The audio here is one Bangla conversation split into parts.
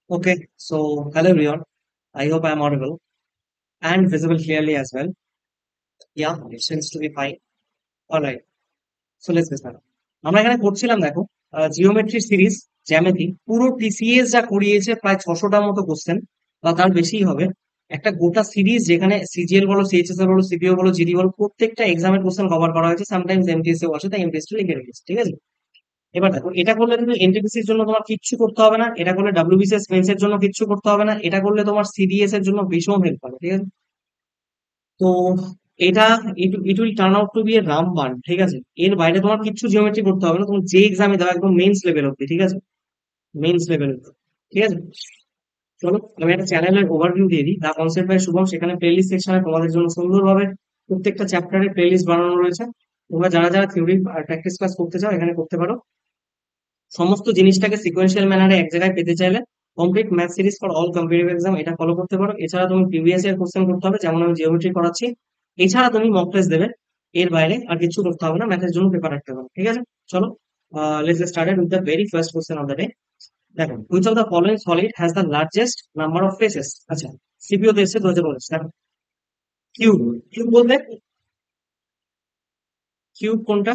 Okay, so hello everyone. I hope I am audible and visible clearly as well. Yeah, it seems to be fine. All right, so let's get started. আমরা এখানে করছিলাম দেখো জিওমেট্রি সিরিজ জ্যামিতি পুরো টিসিএস যা করিয়েছে প্রায় 600টার মতো কোশ্চেন বা তার বেশিই হবে। একটা গোটা সিরিজ যেখানে সিজিএল বলো, সিএইচএস বলো, সিপিও বলো, জিডি বলো, প্রত্যেকটা এক্সামের কোশ্চেন কভার করা হয়েছে। সামটাইমস এমটিএস এও আসে, তাই এমটিএস টা লিখে রেখেছি, ঠিক আছে? এবার দেখো, এটা করলে তুমি এনটিপিসির জন্য তোমার কিচ্ছু করতে হবে না, এটা করলে ডাব্লিউবিসিএস মেন্স এর জন্য কিচ্ছু করতে হবে না, এটা করলে তোমার সিডিএস এর জন্য ভীষণ হেল্প হবে, ঠিক আছে? তো এটা it will turn out to be a রামবান, ঠিক আছে? এর বাইরে তোমার কিচ্ছু জিওমেট্রি করতে হবে না, তুমি যে এক্সামে দাও একদম মেন্স লেভেল অব্দি, ঠিক আছে? মেন্স লেভেল অব্দি, ঠিক আছে? চলো আমি একটা চ্যানেলের ওভারভিউ দিয়ে দিই, দা কনসেপ্ট বাই শুভম। সেখানে প্লেলিস্ট সেকশনে তোমাদের জন্য সুন্দরভাবে প্রত্যেকটা চ্যাপ্টারে প্লেলিস্ট বানানো রয়েছে। তোমরা যারা যারা থিওরি প্র্যাকটিস ক্লাস করতে চাও এখানে করতে পারো। সমস্ত জিনিসটাকে সিকোয়েন্সিয়াল ম্যানারে এক জায়গায় পেতে চাইলে complete math series for all competitive exam এটা ফলো করতে পারো। এছাড়া তুমি প্রিভিয়াস ইয়ার কোশ্চেন করতে হবে, যেমন আমি জিওমেট্রি করাচ্ছি। এছাড়া তুমি মক টেস্ট দেবে। এর বাইরে আর কিছু করতে হবে না, ম্যাথের জন্য পেপার রাখতে হবে, ঠিক আছে? চলো, let's get started with the very first question of the day. দেখো, which of the following solid has the largest number of faces? আচ্ছা, সিপিও তে এসেছে 2019। দেখো, কিউব। কিউব বলতে কিউব কোনটা?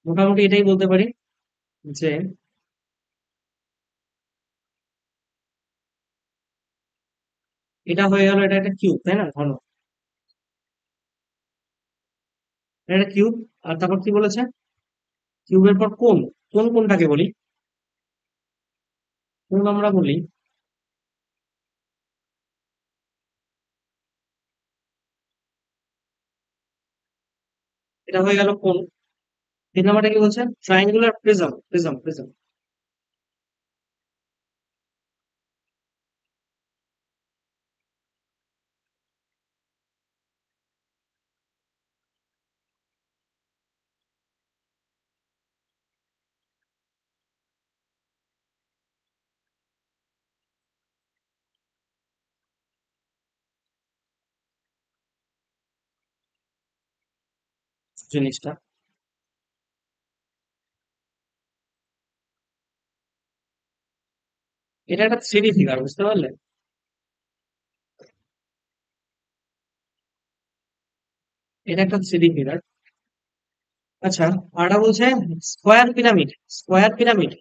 মোটামুটি এটাই বলতে পারি যে এটা হয়ে গেল, এটা একটা কিউব, তাই না? ঘন, এটা একটা কিউব। আর তারপর কি বলেছে? কিউবের পর কোণ। কোণ কোনটাকে বলি? কোণ আমরা বলি, এটা হয়ে গেল কোণ। 3 নাম্বারটা কি বলছে? Triangular prism, prism, prism. জিনিসটা, এটা একটা থ্রিডি ফিগার, বুঝতে পারলে? এটা একটা থ্রিডি ফিগার। আচ্ছা, আরটা বলছে স্কোয়ার পিরামিড। স্কোয়ার পিরামিড,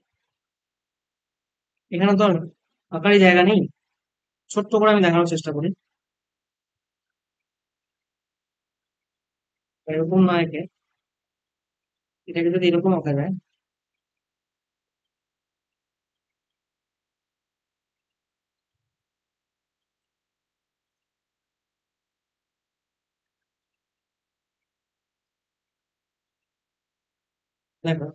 এখানে তো আর আঁকারই জায়গা নেই। ছোট্ট করে আমি দেখানোর চেষ্টা করি। এরকম না একে, এটাকে যদি এরকম আঁকা যায়। দেখো,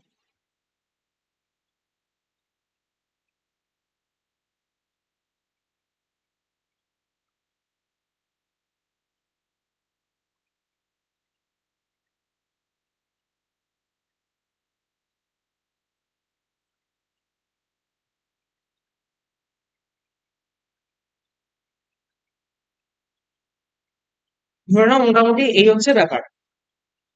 ধরে নাও মোটামুটি এই হচ্ছে ব্যাপার।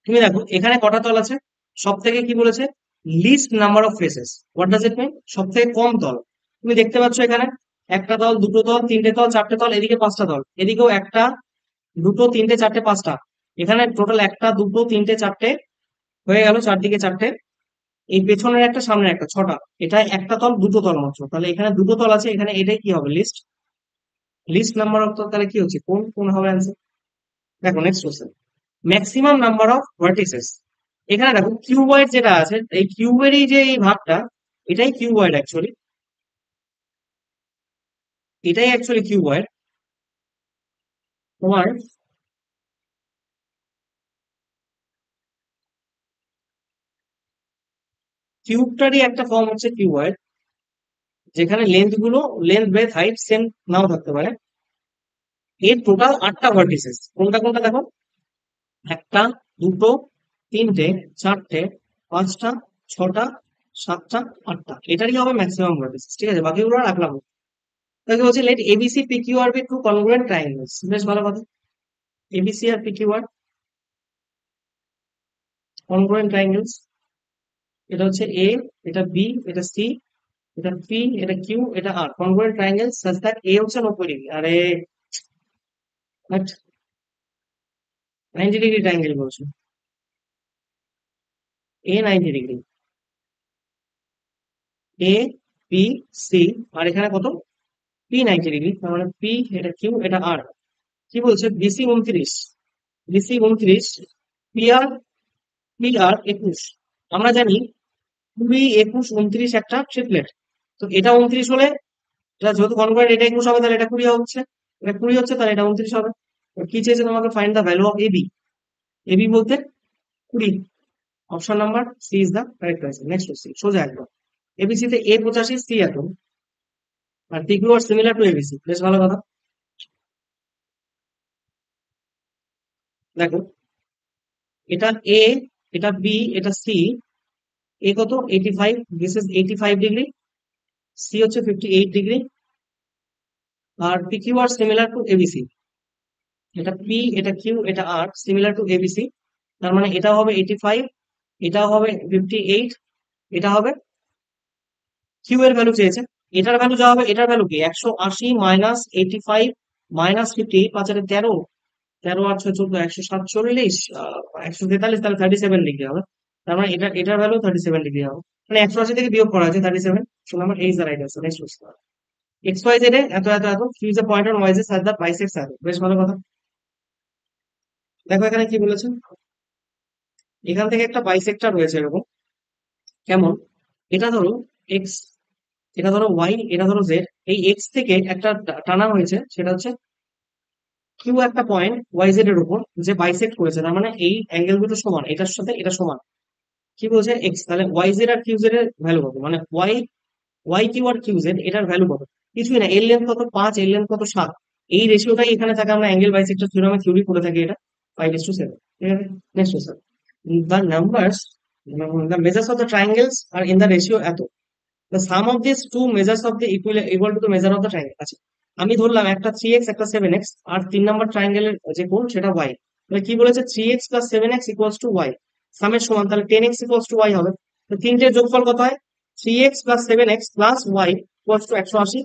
তুমি দেখো এখানে কটা তল আছে? সব থেকে কি বলেছে? Least number of faces. What does it mean? সব থেকে কম তল। তুমি দেখতে পাচ্ছ এখানে একটা তল, দুটো তল, তিনটে তল, চারটে তল, এদিকে পাঁচটা তল, এদিকেও একটা, দুটো, তিনটে, চারটে, পাঁচটা। এখানে টোটাল একটা, দুটো, তিনটে, চারটে হয়ে গেল, চারদিকে চারটে। এই পেছনের একটা, সামনের একটা, ছটা। এটা একটা তল, দুটো তল মাত্র, তাহলে এখানে দুটো তল আছে, এখানে এটাই কি হবে? লিস্ট। লিস্ট নাম্বার অফ তল, তাহলে কি হচ্ছে? কোন কোন হবে অ্যান্সার? দেখো next question, maximum number of vertices. এখানে দেখো কিউবয়েড যেটা আছে, এই কিউবেরই যে এই ভাগটা, এটাই কিউবয়েড অ্যাকচুয়ালি। এটাই অ্যাকচুয়ালি কিউবয়েড। তোমার কিউবটারই একটা ফর্ম হচ্ছে কিউবয়েড, যেখানে লেন্থ গুলো, লেন্থ ব্রেথ হাইট সেম নাও থাকতে পারে। এর টোটাল 8টা ভার্টিসেস। কোনটা কোনটা দেখো? একটা, দুটো, তিনটে, চারটে, পাঁচটা, ছটা, সাতটা, আটটা। এটারই হবে ম্যাক্সিমাম ভার্টিসেস, ঠিক আছে? বাকিগুলো রাখলাম। তাকে বলছে লেট এবিসি পিকিউ আর বি টু কনগ্রুয়েন্ট ট্রায়াঙ্গেলস। বেশ ভালো কথা। এবিসি আর পিকিউ আর, কনগ্রুয়েন্ট ট্রায়াঙ্গেলস, এটা হচ্ছে এ, এটা বি, এটা সি, এটা পি, এটা কিউ, এটা আর। Congruent triangles such that a হচ্ছে 90 ডিগ্রি। আরে বাট 90 ডিগ্রি ট্রায়াঙ্গেল বলছো, এ 90 ডিগ্রি, এ বি সি, আর এখানে কত, পি 90 ডিগ্রি, তার মানে পি, এটা কিউ, এটা আর। কি বলছে, BC 29, BC 29, P R, P R 21। আমরা জানি 20, 21, 29 একটা ট্রিপলেট। তো এটা 29 হলে, এটা যেহেতু কনভার্ট, এটা 21 হবে, তাহলে এটা 20 হচ্ছে, এটা 20 হচ্ছে, তাহলে এটা 29 হবে। তো কি চেয়েছে তোমাকে, find the value of AB. AB বলতে 20। Option number C is the correct answer. Next question, সোজা একদম। এবিসি তে এ 85, সি এত, আর P Q R similar to ABC, বেশ ভালো কথা। দেখো, এটা এ, এটা বি, এটা সি। এ কত, 85, দিস ইজ 85 ডিগ্রি, সি হচ্ছে 58 ডিগ্রি, আর P Q R similar to ABC. এটা পি, এটা কিউ, এটা আর সিমিলার টু এবিসি। তার মানে এটা হবে 85, এটা হবে 58, এটা হবে, কিউ এর ভ্যালু চেয়েছে, এটার ভ্যালু যা হবে, এটার ভ্যালু কি, 180 মাইনাস 85 মাইনাস 58, 5 আর 13, 13 আর 6 14, 147, 143, তাহলে 37 ডিগ্রি হবে। তার মানে এটার ভ্যালু 37 ডিগ্রি হবে। মানে 180 থেকে বিয়োগ করা হয়েছে 37। সো নাম্বার এই is the right answer. Next question, X Y Z এ এত এত এত, ফিউজ a point on Y Z such that bisects এত, বেশ ভালো কথা। দেখো এখানে কি বলেছে, এখান থেকে একটা বাইসেক্টর রয়েছে এরকম, কেমন, এটা ধরো এক্স, এটা ধরো ওয়াই, এটা ধরো জেড। এই এক্স থেকে একটা টানা হয়েছে, সেটা হচ্ছে কিউ একটা পয়েন্ট ওয়াই জেড এর উপর, যে বাইসেক্ট করেছে। তার মানে এই অ্যাঙ্গেল দুটো সমান, এটার সাথে এটা সমান। কি বলছে, এক্স, তাহলে ওয়াই জেড আর কিউ জেড এর ভ্যালু কত, মানে Y, Y Q R Q Z এটার ভ্যালু কত, কিছুই না। এর লেন্থ কত, 5, এর লেন্থ কত, 7। এই রেশিওটাই এখানে থাকে, আমরা অ্যাঙ্গেল বাইসেক্টর থিওরামে থিওরি করে থাকি, এটা 5:7। ঠিক আছে, next question, the numbers, the measures of the triangles are in the ratio এত, the sum of these two measures of the equal to the measure of the triangle। আচ্ছা, আমি ধরলাম একটা 3x, একটা 7x, আর 3 নম্বর ট্রায়াঙ্গেলের যে কোণ সেটা y। তাহলে কি বলেছে, 3x plus 7x equals to y, সামের সমান, তাহলে 10x ইকুয়ালস টু y হবে। তো তিনটের যোগফল কত হয়, 3x plus 7x plus y equals to 180।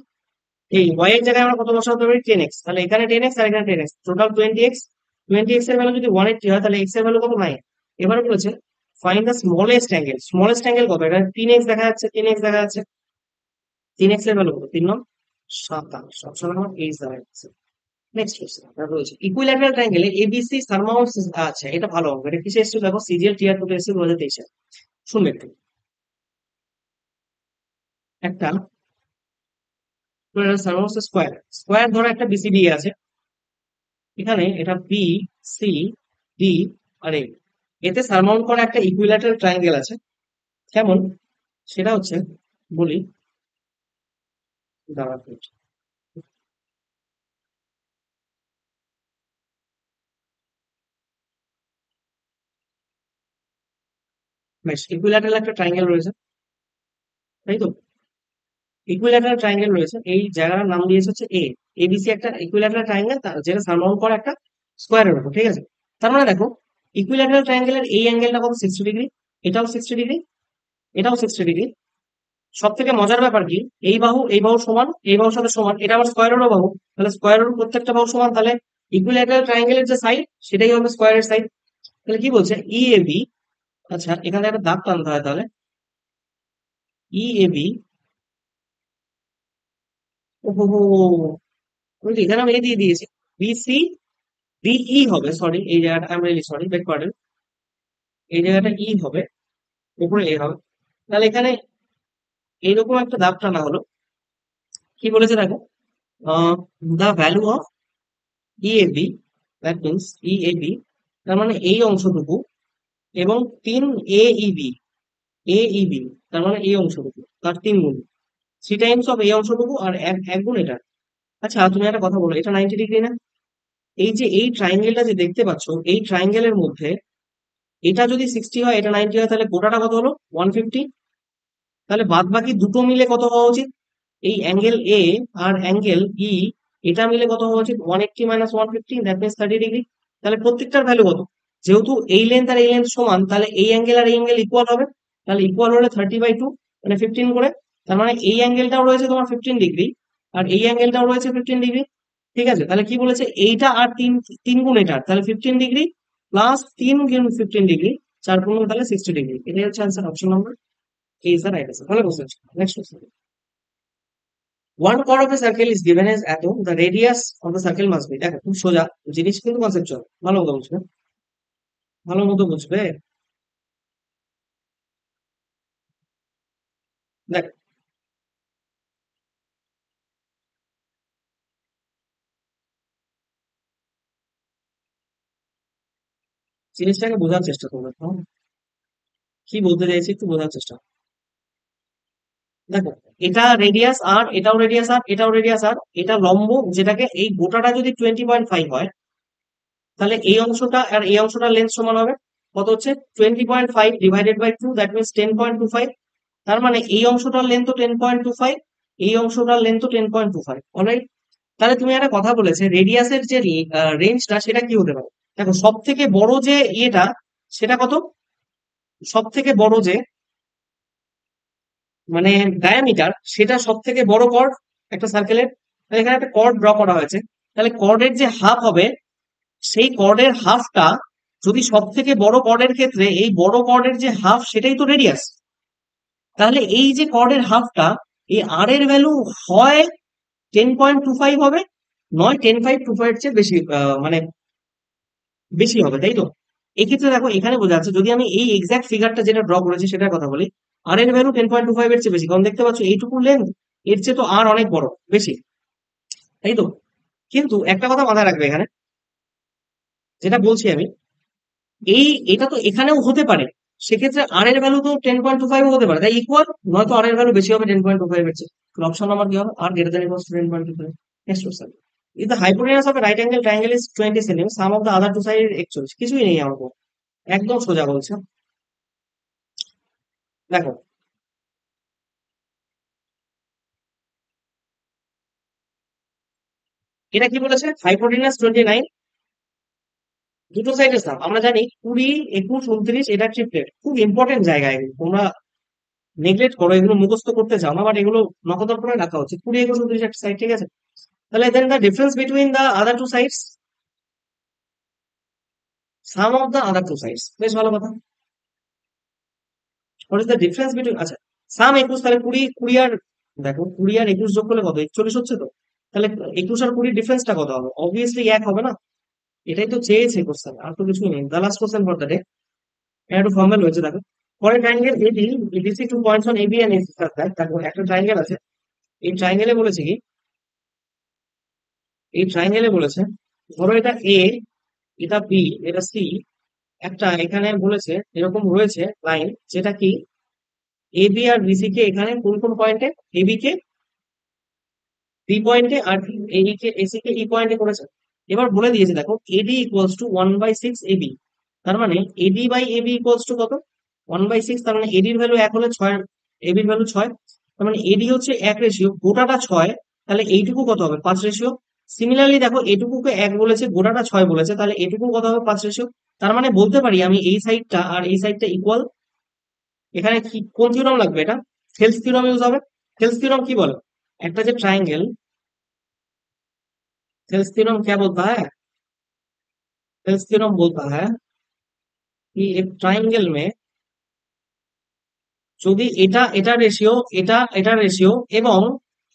এই y এর জায়গায় আমরা কত বসাতে পারি, 10x, তাহলে এখানে 10x আর এখানে 10x, টোটাল 20x। 20x এর ভ্যালু যদি 180 হয়, তাহলে x এর ভ্যালু কত, 9। এবারে বলেছে find the smallest angle. Smallest angle কত, এটা 3x দেখা যাচ্ছে, 3x দেখা যাচ্ছে, 3x এর ভ্যালু কত, 3×9 = 27। Option number A is the right answer. Next question, তারপর রয়েছে ইকুইল্যাটারাল ট্রায়াঙ্গেলে এবিসি সারমাউন্টস। আচ্ছা, এটা ভালো হবে, এটা কিসে এসেছিল দেখো, সিজিএল টিআর 2 এসেছিল 2023-এ। শুনবে একটু, একটা সারমাউন্টস স্কোয়ার, স্কোয়ার ধরো একটা বিসিডি আছে, এখানে এটা বি, সি, ডি, আর এ। এতে সারমাউন্ট করা একটা ইকুইল্যাটারাল ট্রায়াঙ্গেল আছে, কেমন, সেটা হচ্ছে, বলি, দাঁড়া একটু। বেশ, ইকুইল্যাটারাল একটা ট্রায়াঙ্গেল রয়েছে, তাই তো, ইকুইল্যাটারাল ট্রায়াঙ্গেল রয়েছে, এই জায়গাটার নাম দিয়েছে হচ্ছে এ। এবিসি একটা ইকুইল্যাটারাল ট্রায়াঙ্গেল, যেটা সারমাউন্ট করা একটা স্কোয়ারের উপর, ঠিক আছে। তার মানে দেখো, ইকুইল্যাটারাল ট্রায়াঙ্গেলের এই অ্যাঙ্গেলটা কত, 60 ডিগ্রি, এটাও 60 ডিগ্রি, এটাও 60 ডিগ্রি। সব থেকে মজার ব্যাপার কি, এই বাহু সমান, এই বাহুর সাথে সমান, এটা আবার স্কোয়ারেরও বাহু, তাহলে স্কোয়ারের প্রত্যেকটা বাহু সমান, তাহলে ইকুইল্যাটারাল ট্রায়াঙ্গেলের যে সাইড, সেটাই হবে স্কোয়ারের সাইড। তাহলে কি বলছে, ই এ বি, আচ্ছা এখানে একটা দাগ টানতে হয়, তাহলে ই এ বি, ও ওই তো, এখানে আমি এ দিয়ে দিয়েছি, বিসি ডিই হবে, সরি এই জায়গাটা, I am really sorry, beg pardon, এই জায়গাটা ই হবে, উপরে এ হবে। তাহলে এখানে এইরকম একটা দাগ টানা হলো। কি বলেছে দেখো, the value of E A B, that means E A B, তার মানে এই অংশটুকু, এবং 3 AEB, AEB, তার মানে এই অংশটুকু, তার 3 গুণ, 3 টাইমস অফ এই অংশটুকু, আর এক গুণ এটা। আচ্ছা তুমি একটা কথা বলো, এটা 90 ডিগ্রি না? এই যে এই ট্রায়াঙ্গেলটা যে দেখতে পাচ্ছ, এই ট্রায়াঙ্গেলের মধ্যে এটা যদি 60 হয়, এটা 90 হয়, তাহলে গোটাটা কত হলো, 150। তাহলে বাদ বাকি দুটো মিলে কত হওয়া উচিত, এই অ্যাঙ্গেল এ আর অ্যাঙ্গেল ই, এটা মিলে কত হওয়া উচিত, 180 মাইনাস 150, দ্যাট মিনস 30 ডিগ্রি। তাহলে প্রত্যেকটার ভ্যালু কত, যেহেতু এই লেন্থ আর এই লেন্থ সমান, তাহলে এই অ্যাঙ্গেল আর এই অ্যাঙ্গেল ইকুয়াল হবে। তাহলে ইকুয়াল হলে 30/2 মানে 15 করে। তার মানে এই অ্যাঙ্গেলটাও রয়েছে তোমার 15 ডিগ্রি, আর এই অ্যাঙ্গেলটাও রয়েছে 15 ডিগ্রি। ঠিক আছে, তাহলে কি বলেছে, এইটা আর তিন, তিন গুণ এটা, তাহলে 15 ডিগ্রি প্লাস 3 গুণ 15 ডিগ্রি, 4 গুণ তাহলে 60 ডিগ্রি। এটাই হচ্ছে answer, option number A is the right answer. ভালো question. Next question. One chord of a circle is given as এত, the radius of the circle must be। দেখো খুব সোজা জিনিস, কিন্তু কনসেপচুয়াল, ভালো মতো বুঝবে, ভালো মতো বুঝবে। দেখ, জিনিসটাকে বোঝার চেষ্টা করবে, হ্যাঁ? কি বলতে চাইছি একটু বোঝার চেষ্টা। দেখো, এটা রেডিয়াস আর, এটাও রেডিয়াস আর, এটাও রেডিয়াস আর, এটা লম্ব, যেটাকে এই গোটাটা যদি 20.5 হয়, তাহলে এই অংশটা আর এই অংশটার লেন্থ সমান হবে কত, হচ্ছে 20.5 ডিভাইডেড বাই 2, দ্যাট মিনস 10.25। তার মানে এই অংশটার লেন্থ 10.25, এই অংশটার লেন্থ 10.25। অলরাইট। তাহলে তুমি একটা কথা বলেছে, রেডিয়াসের যে রেঞ্জটা সেটা কি হতে পারে। দেখো, সব থেকে বড় যে ইয়েটা, সেটা কত, সব থেকে বড় যে মানে ডায়ামিটার, সেটা সব থেকে বড় কর্ড একটা সার্কেলের। এখানে একটা কর্ড ড্র করা হয়েছে, তাহলে কর্ডের যে হাফ হবে, সেই কর্ডের হাফটা, যদি সব থেকে বড় কর্ডের ক্ষেত্রে এই বড় কর্ডের যে হাফ সেটাই তো রেডিয়াস, তাহলে এই যে কর্ডের হাফটা, এই আর এর ভ্যালু হয় 10.25 হবে, নয় 10.25 এর চেয়ে বেশি, মানে বেশি হবে, তাই তো। এক্ষেত্রে দেখো, এখানে বোঝা যাচ্ছে, যদি আমি এই এক্সাক্ট ফিগারটা যেটা ড্র করেছি সেটার কথা বলি, আর এর ভ্যালু 10.25 এর চেয়ে বেশি, কারণ দেখতে পাচ্ছ এইটুকু লেন্থ, এর চেয়ে তো আর অনেক বড়, বেশি, তাই তো। কিন্তু একটা কথা মাথায় রাখবে এখানে, যেটা বলছি আমি, এই এটা তো এখানেও হতে পারে, সেক্ষেত্রে আর এর ভ্যালু তো 10.25 হতে পারে, তাই ইকুয়াল, নয়তো আর এর ভ্যালু বেশি হবে 10.25 এর চেয়ে। অপশন নাম্বার কি হবে, আর greater than equals to 10.25। Next question. If the hypotenuse of a right angle triangle is 20 cm, sum of the other two sides is 41। কিছুই নেই আমার উপর, একদম সোজা বলছে। দেখো, এটা কি বলেছে, হাইপোটেনাস 29, দুটো সাইডের সাম আমরা জানি 20, 21, 29, এটা ট্রিপলেট, খুব ইম্পর্টেন্ট জায়গা এগুলো, তোমরা নেগলেক্ট করো, এগুলো মুখস্থ করতে চাও না, বাট এগুলো নকদর করে রাখা হচ্ছে। 20, 21, 29 একটা সাইড, ঠিক আছে। তাহলে then the difference between the other two sides, sum of the other two sides, বেশ ভালো কথা। What is the difference between, আচ্ছা, সাম 21, তাহলে 20, 20 আর, দেখো 20 আর 21 যোগ করলে কত, 41 হচ্ছে তো। তাহলে 21 আর 20 ডিফারেন্সটা কত হবে, অবভিয়াসলি এক হবে না। এটাই তো চেয়েছে কোশ্চেন, আর তো কিছুই নেই। The last question for the day, এটা একটু ফর্মাল হয়েছে। দেখো, for a triangle AB, EDC 2 points on AB and AC circle. দেখো, একটা ট্রায়াঙ্গেল আছে, এই ট্রায়াঙ্গেলে বলেছে কি, এই ট্রায়াঙ্গেলে বলেছে, ধরো এটা এ, এটা বি, এটা সি, একটা এখানে বলেছে এরকম রয়েছে লাইন, যেটা কি এ বি আর বিসি কে এখানে কোন কোন পয়েন্টে, এ বি কে বি পয়েন্টে, আর এই কে এসি কে ই পয়েন্টে করেছে। এবার বলে দিয়েছে, দেখো এডি ইকুয়ালস টু 1/6 এবি। তার মানে AD by AB equals to কত, 1/6। তার মানে এডির ভ্যালু 1 হলে 6, এবির ভ্যালু 6। তার মানে এডি হচ্ছে 1 রেশিও, গোটাটা 6, তাহলে এইটুকু কত হবে, 5 রেশিও। সিমিলারলি দেখো, এটুকুকে 1 বলেছে, গোটাটা 6 বলেছে, তাহলে এটুকু কত হবে, 5 রেশিও। তার মানে বলতে পারি আমি এই সাইডটা আর এই সাইডটা ইকুয়াল। এখানে কি, কোন থিওরাম লাগবে, এটা থেলস থিওরাম ইউজ হবে। থেলস থিওরাম কি বলে, একটা যে ट्रायंगल, थेल्स थ्योरम क्या बोलता है, थेल्स थ्योरम बोलता है कि एक ट्राइंगल में যদি এটা এটা রেশিও, এটা এটা রেশিও, এবং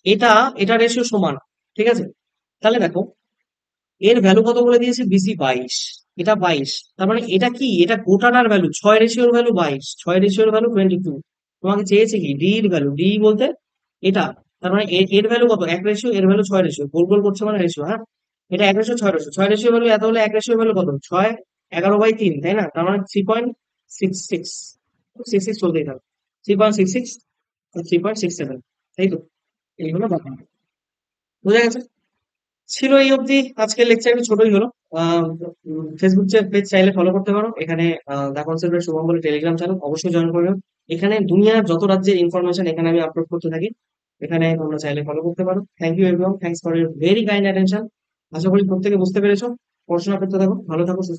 এটা এটা রেশিও সমান, ঠিক আছে। তাহলে দেখো, এর ভ্যালু কত বলে দিয়েছে, বিসি 22, এটা 22। তার মানে এটা কি, এটা গোটাটার ভ্যালু 6 রেশিওর ভ্যালু 22, 6 রেশিওর ভ্যালু 22। তোমাকে চেয়েছে কি, ডি এর ভ্যালু, ডি বলতে এটা। তার মানে এর ভ্যালু কত, 1 রেশিও, এর ভ্যালু 6 রেশিও, গোল গোল করছে মানে রেশিও, হ্যাঁ। এটা 1 রেশিও 6 রেশিও, 6 রেশিও ভ্যালু এত হলে 1 রেশিও ভ্যালু কত, 6, 11/3, তাই না। তার মানে 3.66, 66 চলতেই থাকবে, 3.66, 3.67, তাই তো। এই হলো ব্যাপার, বুঝা গেছে। ছিল এই অবধি, আজকের লেকচার একটু ছোটই হলো। ফেসবুক পেজ চাইলে ফলো করতে পারো, এখানে দা কনসেপ্টের শুভম বলে টেলিগ্রাম চ্যানেল, অবশ্যই জয়েন করবে। এখানে দুনিয়ার যত রাজ্যের ইনফরমেশন এখানে আমি আপলোড করতে থাকি, এখানে তোমরা চাইলে ফলো করতে পারো। Thank you everyone, thanks for your very kind attention. আশা করি প্রত্যেকে বুঝতে পেরেছো। পড়াশোনা করতে থাকো, ভালো থাকো, সুস্থ